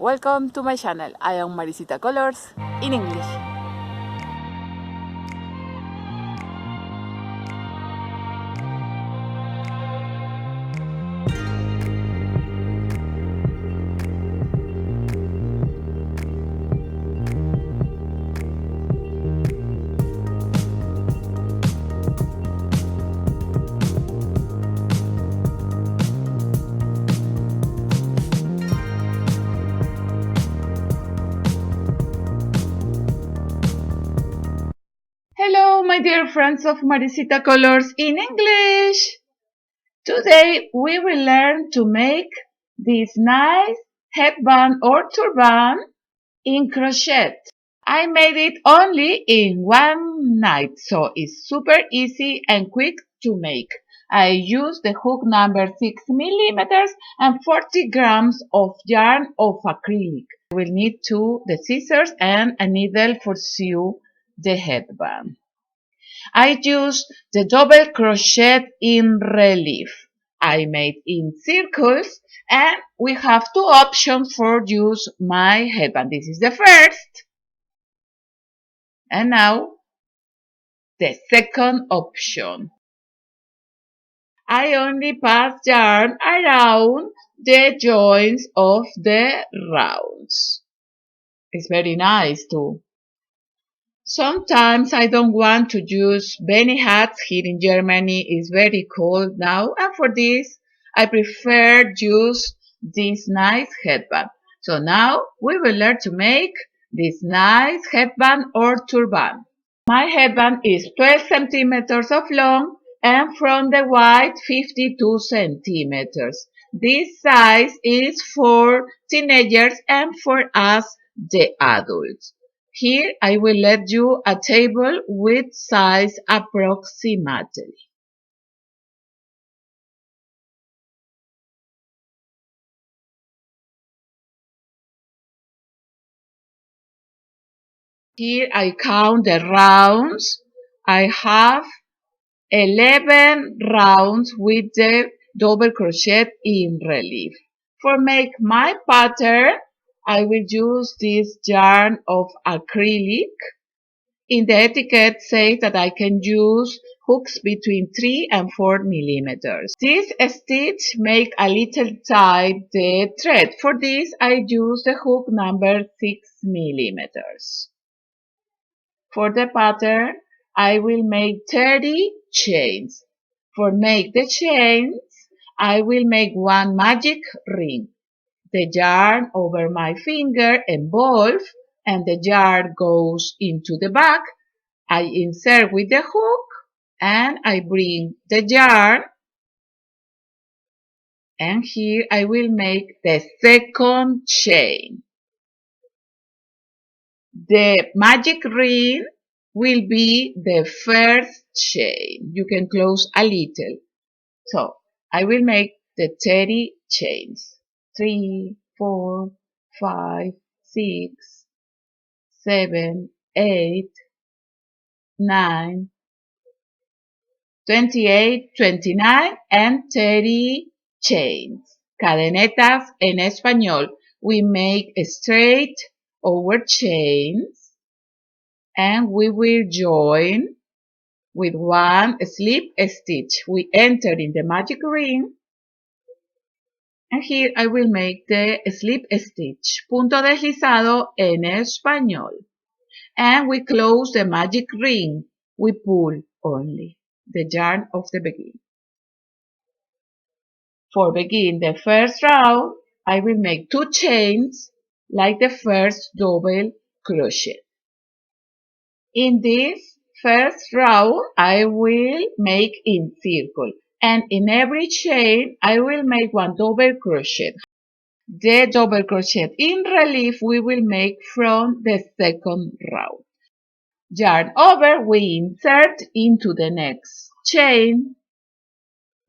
welcome to my channel. I am Maricita Colors in English. Hello, my dear friends of Maricita Colors in English! Today we will learn to make this nice headband or turban in crochet. I made it only in one night, so it's super easy and quick to make. I used the hook number 6 millimeters and 40 grams of yarn of acrylic. I will need the scissors and a needle for sew the headband. I used the double crochet in relief. I made in circles and we have two options for use my headband. This is the first and now the second option. I only pass yarn around the joints of the rounds. It's very nice too. Sometimes I don't want to use BEANIE hats. Here in Germany it's very cold now, and for this I prefer use this nice headband. So now we will learn to make this nice headband or turban. My headband is 12 centimeters of long and from the wide 52 centimeters. This size is for teenagers and for us, the adults. Here I will let you a table with size approximately. Here I count the rounds. I have 11 rounds with the double crochet in relief. For make my pattern, I will use this yarn of acrylic. In the etiquette says that I can use hooks between 3 and 4 millimeters. This stitch make a little tight the thread. For this I use the hook number 6 millimeters. For the pattern I will make 30 chains. For make the chains I will make one magic ring. The yarn over my finger involves and the yarn goes into the back. I insert with the hook and I bring the yarn and here I will make the second chain. The magic ring will be the first chain. You can close a little. So I will make the 30 chains. 3, 4, 5, 6, 7, 8, 9, 28, 29 and 30 chains. Cadenetas en español. We make straight over chains and we will join with one slip stitch. We enter in the magic ring and here I will make the slip stitch. Punto deslizado en español. And we close the magic ring. We pull only the yarn of the beginning. For begin the first round, I will make 2 chains like the first double crochet. In this first round, I will make in circle and in every chain, I will make 1 double crochet. The double crochet in relief we will make from the second round. Yarn over, we insert into the next chain.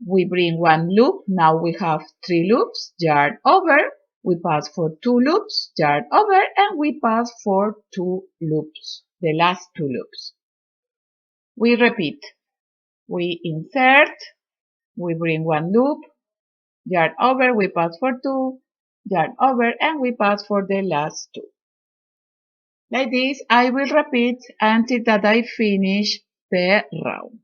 We bring 1 loop, now we have 3 loops, yarn over, we pass for 2 loops, yarn over, and we pass for 2 loops, the last 2 loops. We repeat, we insert, we bring 1 loop, yarn over, we pass for 2, yarn over, and we pass for the last two. Like this, I will repeat until that I finish the round.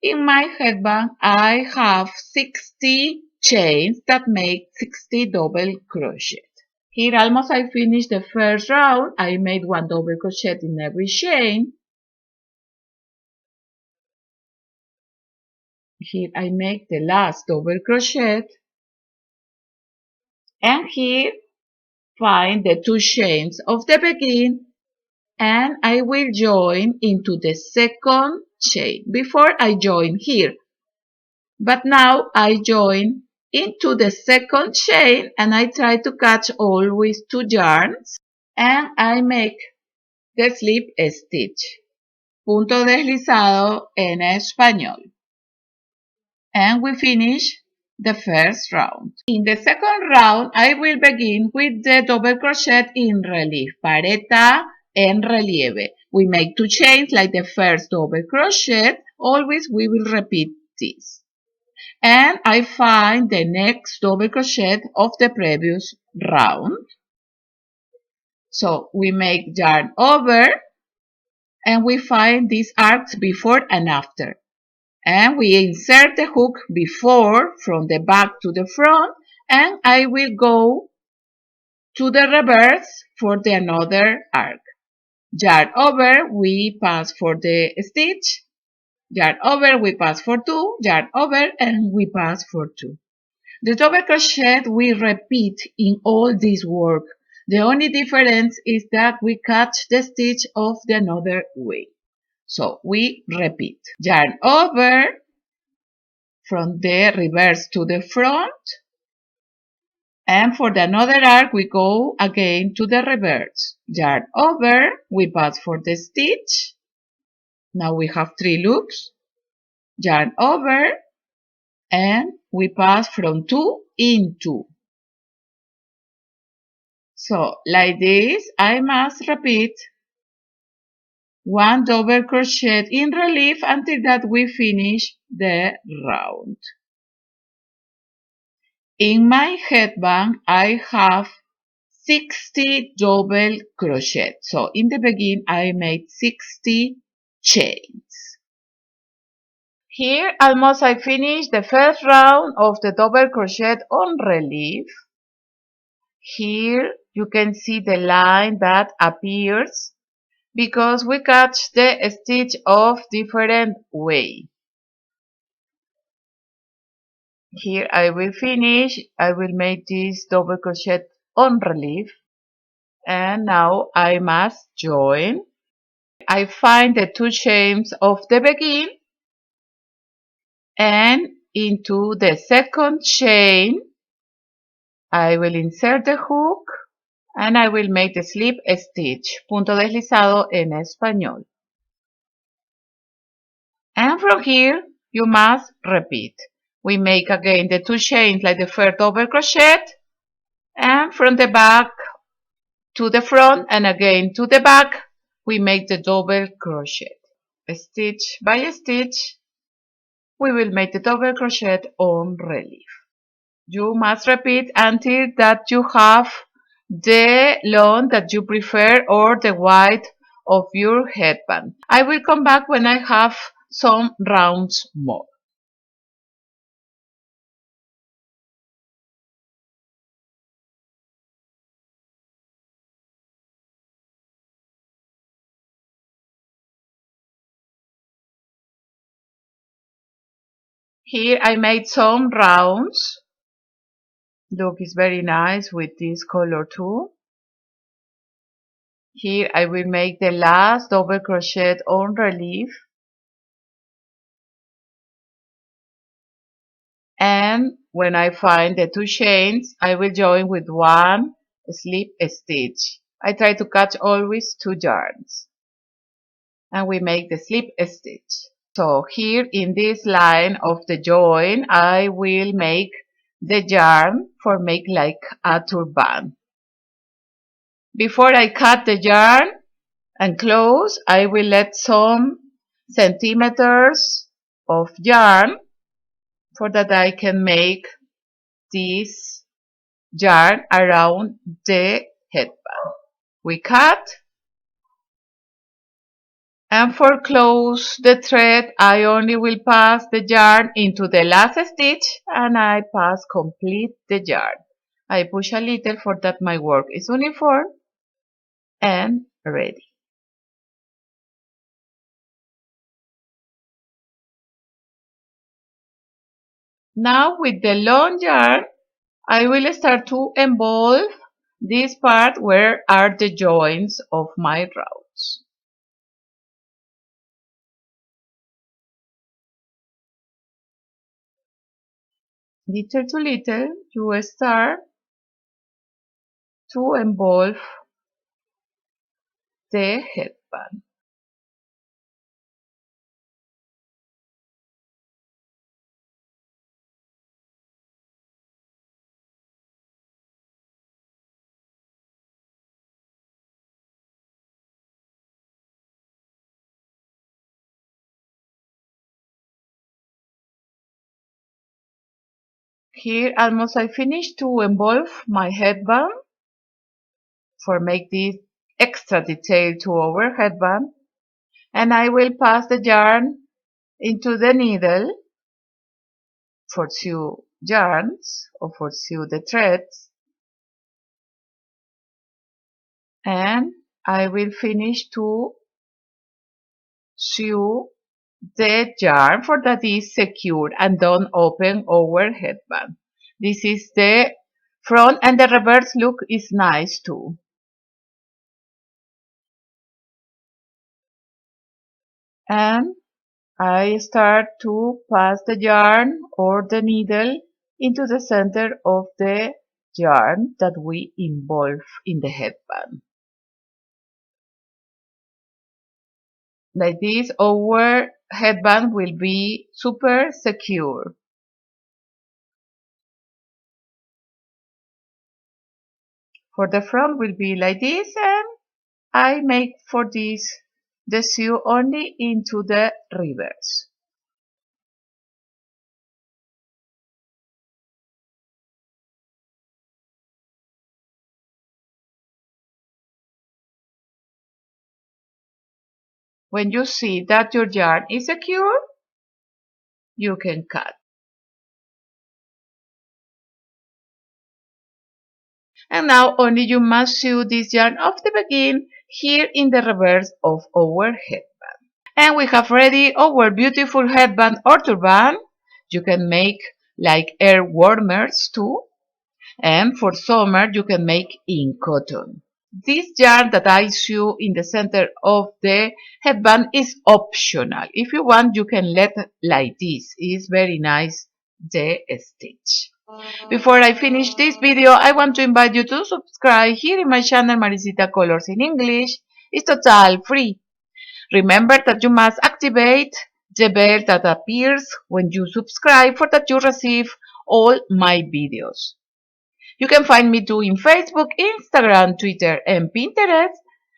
In my headband, I have 60 chains that make 60 double crochet. Here almost I finished the first round. I made one double crochet in every chain. Here I make the last double crochet. And here find the two chains of the beginning, and I will join into the second chain. Before I join here, but now I join into the second chain and I try to catch always two yarns, and I make the slip stitch, punto deslizado en español, and we finish the first round. In the second round, I will begin with the double crochet in relief, pareta en relieve. We make two chains like the first double crochet. Always we will repeat this. And I find the next double crochet of the previous round. So we make yarn over and we find these arcs before and after. And we insert the hook before from the back to the front, and I will go to the reverse for the another arc. Yarn over, we pass for the stitch, yarn over, we pass for two, yarn over, and we pass for two. The double crochet we repeat in all this work. The only difference is that we catch the stitch of the another way. So we repeat. Yarn over, from the reverse to the front, and for the another arc we go again to the reverse. Yarn over, we pass for the stitch. Now we have 3 loops. Yarn over, and we pass from 2 in 2. So like this I must repeat one double crochet in relief until that we finish the round. In my headband I have 60 double crochet. So in the beginning I made 60 chains. Here almost I finished the first round of the double crochet on relief. Here you can see the line that appears because we catch the stitch of different way. Here I will finish. I will make this double crochet on relief, and now I must join. I find the two chains of the beginning, and into the second chain I will insert the hook and I will make the slip stitch, punto deslizado en español. And from here you must repeat. We make again the two chains like the first double crochet, and from the back to the front and again to the back we make the double crochet. Stitch by stitch we will make the double crochet on relief. You must repeat until that you have the long that you prefer or the width of your headband. I will come back when I have some rounds more. Here I made some rounds. Look, it's very nice with this color too. Here I will make the last double crochet on relief. And when I find the two chains, I will join with one slip stitch. I try to catch always 2 yarns. And we make the slip stitch. So here in this line of the join, I will make the yarn for make like a turban. Before I cut the yarn and close, I will let some centimeters of yarn for that I can make this yarn around the headband. We cut, and for close the thread I only will pass the yarn into the last stitch and I pass complete the yarn. I push a little for that my work is uniform and ready. Now with the long yarn I will start to involve this part where are the joints of my rounds. Little to little you start to involve the headband. Here almost I finished to involve my headband for make this extra detail to our headband, and I will pass the yarn into the needle for sew yarns or for sew the threads, and I will finish to sew the yarn for that is secure and don't open our headband. This is the front, and the reverse look is nice too. And I start to pass the yarn or the needle into the center of the yarn that we involve in the headband. Like this, our headband will be super secure. For the front will be like this, and I make for this the sew only into the reverse. When you see that your yarn is secure, you can cut. And now only you must sew this yarn off the begin here in the reverse of our headband. And we have ready our beautiful headband or turban. You can make like air warmers too. And for summer you can make in cotton. This yarn that I sew in the center of the headband is optional. If you want, you can let like this. It's very nice, the stitch. Before I finish this video, I want to invite you to subscribe here in my channel Maricita Colors in English. It's total free. Remember that you must activate the bell that appears when you subscribe for that you receive all my videos. You can find me too in Facebook, Instagram, Twitter, and Pinterest.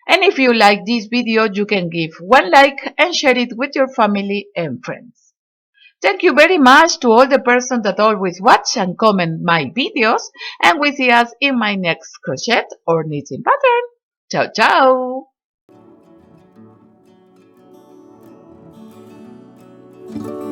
And if you like this video, you can give one like and share it with your family and friends. Thank you very much to all the persons that always watch and comment my videos, and we see us in my next crochet or knitting pattern. Ciao, ciao!